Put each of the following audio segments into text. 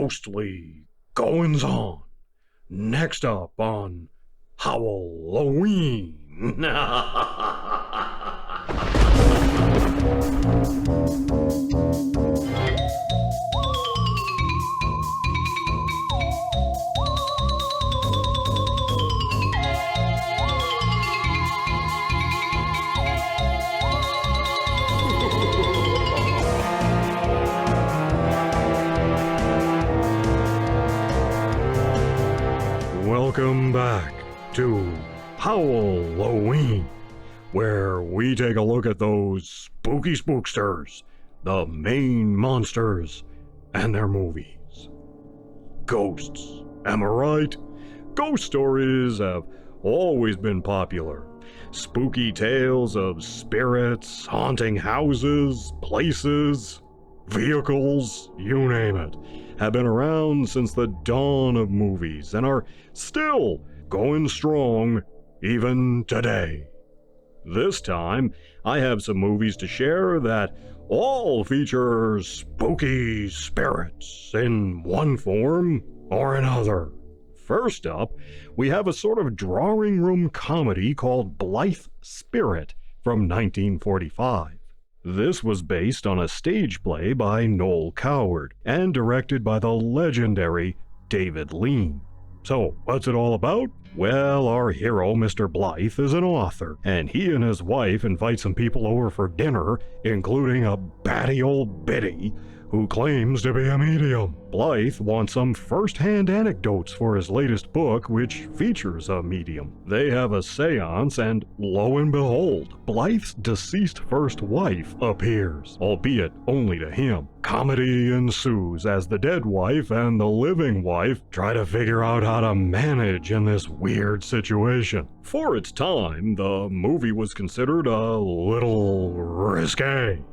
ghostly goings-on. Next up on Howl-O-Ween. Welcome back to Howl-O-Ween, where we take a look at those spooky spooksters, the main monsters, and their movies. Ghosts, am I right? Ghost stories have always been popular. Spooky tales of spirits haunting houses, places, vehicles, you name it, have been around since the dawn of movies and are still going strong even today. This time, I have some movies to share that all feature spooky spirits in one form or another. First up, we have a sort of drawing room comedy called Blythe Spirit from 1945. This was based on a stage play by Noel Coward and directed by the legendary David Lean. So, what's it all about? Well, our hero, Mr. Blythe, is an author, and he and his wife invite some people over for dinner, including a batty old biddy who claims to be a medium. Blythe wants some first-hand anecdotes for his latest book, which features a medium. They have a seance, and lo and behold, Blythe's deceased first wife appears, albeit only to him. Comedy ensues as the dead wife and the living wife try to figure out how to manage in this weird situation. For its time, the movie was considered a little risque.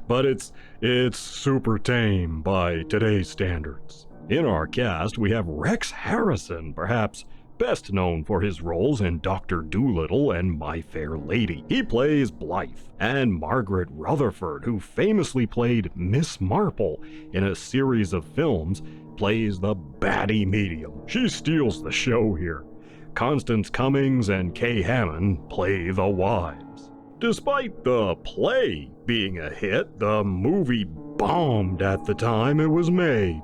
But it's super tame by today's standards. In our cast, we have Rex Harrison, perhaps best known for his roles in Dr. Dolittle and My Fair Lady. He plays Blythe, and Margaret Rutherford, who famously played Miss Marple in a series of films, plays the baddie medium. She steals the show here. Constance Cummings and Kay Hammond play the wives. Despite the play being a hit, the movie bombed at the time it was made.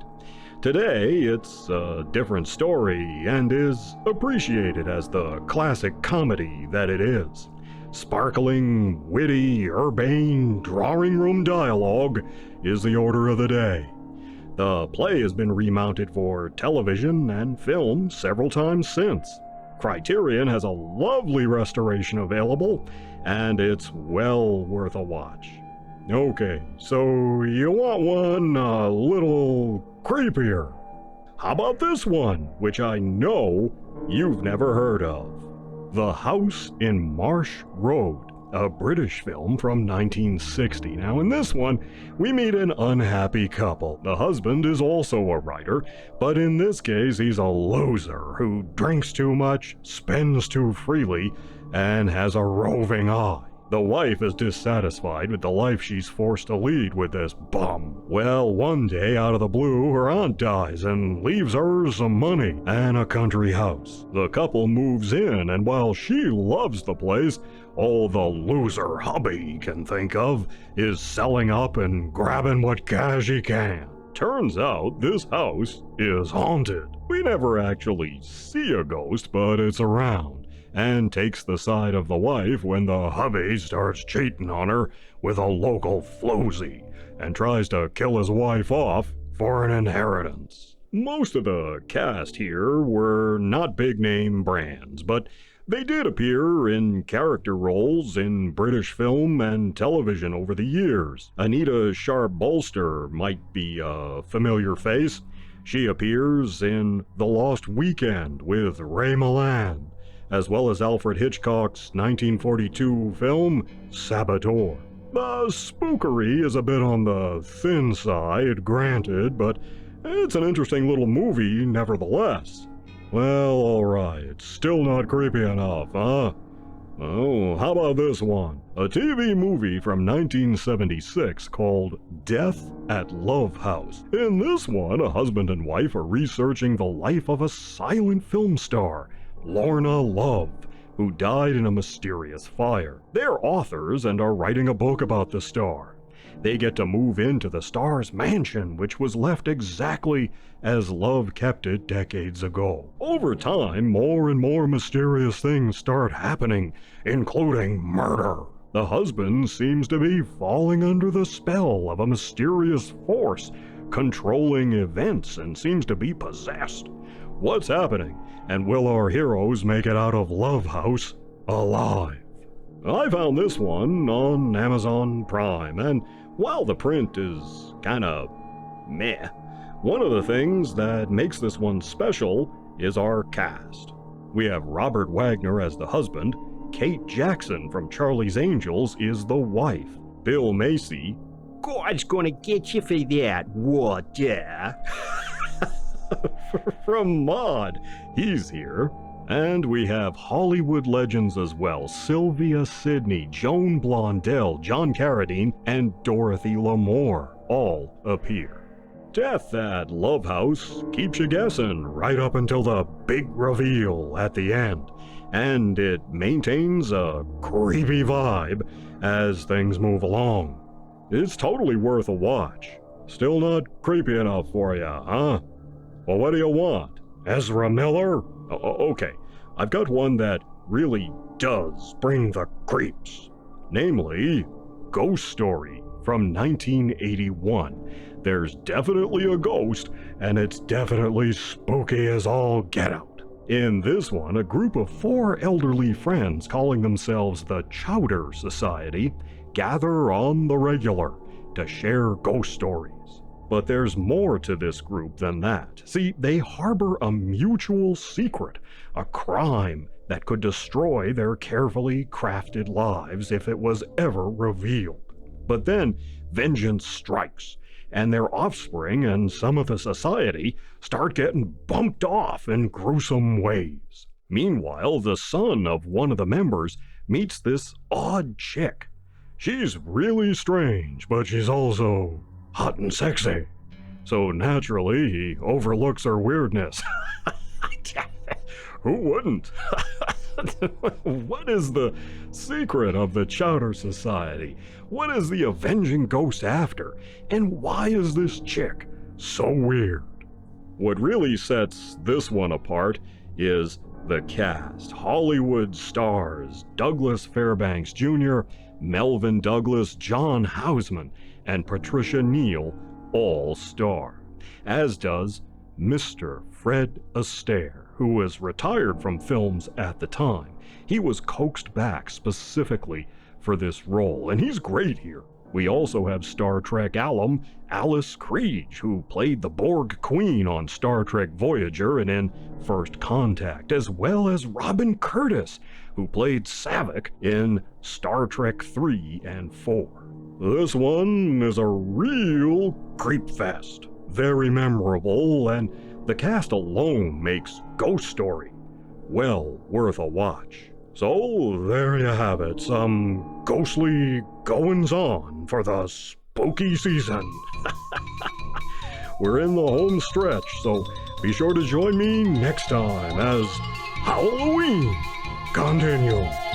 Today, it's a different story and is appreciated as the classic comedy that it is. Sparkling, witty, urbane, drawing room dialogue is the order of the day. The play has been remounted for television and film several times since. Criterion has a lovely restoration available, and it's well worth a watch. Okay, so you want one a little creepier? How about this one, which I know you've never heard of? The House in Marsh Road, a British film from 1960. Now in this one, we meet an unhappy couple. The husband is also a writer, but in this case he's a loser who drinks too much, spends too freely, and has a roving eye. The wife is dissatisfied with the life she's forced to lead with this bum. Well, one day, out of the blue, her aunt dies and leaves her some money and a country house. The couple moves in, and while she loves the place, all the loser hubby can think of is selling up and grabbing what cash he can. Turns out this house is haunted. We never actually see a ghost, but it's around, and takes the side of the wife when the hubby starts cheating on her with a local floozy and tries to kill his wife off for an inheritance. Most of the cast here were not big-name brands, but they did appear in character roles in British film and television over the years. Anita Sharp-Bolster might be a familiar face. She appears in The Lost Weekend with Ray Milland, as well as Alfred Hitchcock's 1942 film, Saboteur. The spookery is a bit on the thin side, granted, but it's an interesting little movie nevertheless. Well, alright, still not creepy enough, huh? Oh, how about this one? A TV movie from 1976 called Death at Love House. In this one, a husband and wife are researching the life of a silent film star, Lorna Love, who died in a mysterious fire. They're authors and are writing a book about the star. They get to move into the star's mansion, which was left exactly as Love kept it decades ago. Over time, more and more mysterious things start happening, including murder. The husband seems to be falling under the spell of a mysterious force controlling events and seems to be possessed. What's happening? And will our heroes make it out of Love House alive? I found this one on Amazon Prime, and while the print is kinda meh, one of the things that makes this one special is our cast. We have Robert Wagner as the husband, Kate Jackson from Charlie's Angels is the wife, Bill Macy, God's gonna get you for that, what, yeah? from Maude, he's here. And we have Hollywood legends as well, Sylvia Sidney, Joan Blondell, John Carradine, and Dorothy Lamour all appear. Death at Love House keeps you guessing right up until the big reveal at the end, and it maintains a creepy vibe as things move along. It's totally worth a watch. Still not creepy enough for you, huh? Well, what do you want? Ezra Miller? Okay, I've got one that really does bring the creeps. Namely, Ghost Story from 1981. There's definitely a ghost, and it's definitely spooky as all get out. In this one, a group of 4 elderly friends calling themselves the Chowder Society gather on the regular to share ghost stories. But there's more to this group than that. See, they harbor a mutual secret, a crime that could destroy their carefully crafted lives if it was ever revealed. But then, vengeance strikes, and their offspring and some of the society start getting bumped off in gruesome ways. Meanwhile, the son of one of the members meets this odd chick. She's really strange, but she's also hot and sexy. So naturally, he overlooks her weirdness. Who wouldn't? What is the secret of the Chowder Society? What is the avenging ghost after? And why is this chick so weird? What really sets this one apart is the cast. Hollywood stars Douglas Fairbanks Jr., Melvin Douglas, John Houseman, and Patricia Neal all star, as does Mr. Fred Astaire, who was retired from films at the time. He was coaxed back specifically for this role, and he's great here. We also have Star Trek alum Alice Krige, who played the Borg Queen on Star Trek Voyager and in First Contact, as well as Robin Curtis, who played Saavik in Star Trek 3 and 4. This one is a real creep fest. Very memorable, and the cast alone makes Ghost Story well worth a watch. So there you have it, some ghostly goings-on for the spooky season. We're in the home stretch, so be sure to join me next time as Howl-O-Ween continues.